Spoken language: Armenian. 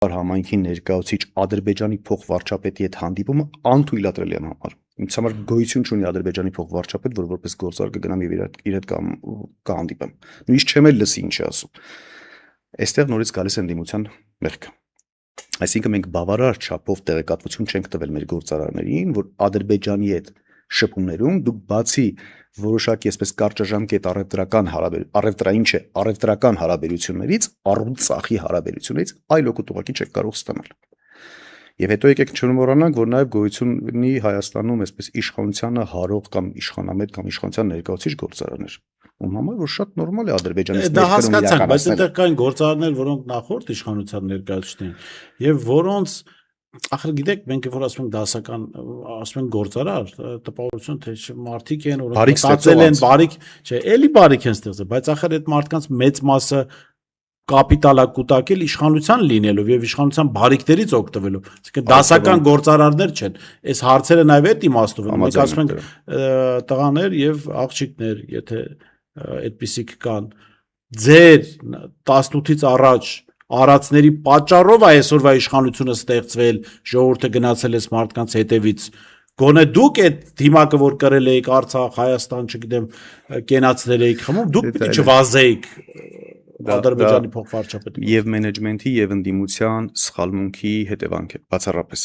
Համայնքի ներկայացուցիչ Ադրբեջանի փոխվարչապետի հետ հանդիպումը անթույլատրելի եմ համարում։ Ինձ համար գոյություն չունի Ադրբեջանի փոխվարչապետ, որ որպես գործարար կգնամ եւ իր հետ կհանդիպեմ։ Նույնիսկ չեմ էլ լսի ինչ է ասում։ Այստեղ նորից գալիս է ընդդիմության մեղքը։ Այսինքն մենք բավարար չափով տեղեկատվություն չենք տվել մեր գործարարներին, որ Ադրբեջանի հետ շփումներում դուք բացի որոշակի այսպես կարճաժամկետ առևտրական հարաբերություններից, առողջ հարաբերություններից այլ օգուտ ուղղակի չեք կարող ստանալ։ Եվ հետո եկեք չմոռանանք, որ նաև գոյություն ունի Հայաստանում այսպես իշխանությանը հարող կամ իշխանամետ կամ իշխանության ներկայացուցիչ գործարաններ, ում համար որ շատ նորմալ է Ադրբեջանից դա հասկացանք, բայց այնտեղ կային գործարաններ, որոնք նախորդ իշխանության ներկայացուցիչ էին, եւ որոնց ախր գիտեք, մենք որ ասում ենք դասական, ասում ենք գործարար, տպավորություն թե մարդիկ են, որոնք ստացել են բարիք, չէ, էլի բարիք են ստեղծել, բայց ախր այդ մարդկանց մեծ մասը կապիտալա կուտակել իշխանության լինելով եւ իշխանության բարիքներից օգտվելով, այսինքն դասական գործարարներ չեն։ Այս հարցերը նաեւ այդ իմաստով են։ Մենք ասում ենք տղաներ եւ աղջիկներ, եթե այդպիսիք կան, ձեր 18-ից առաջ արածների պատճառով այսօրվա իշխանությունը ստեղծվել, ժողովուրդը գնացել է մարդկանց հետևից։ Գոնե դուք այդ դիմակը որ կրել եք Արցախ, Հայաստան, չգիտեմ, կենացներ եք խմում, դուք պիտի չվազեիք Ադրբեջանի փոխվարչապետի եւ մենեջմենթի եւ ընդդիմության սխալմունքի հետևանք է բացառապես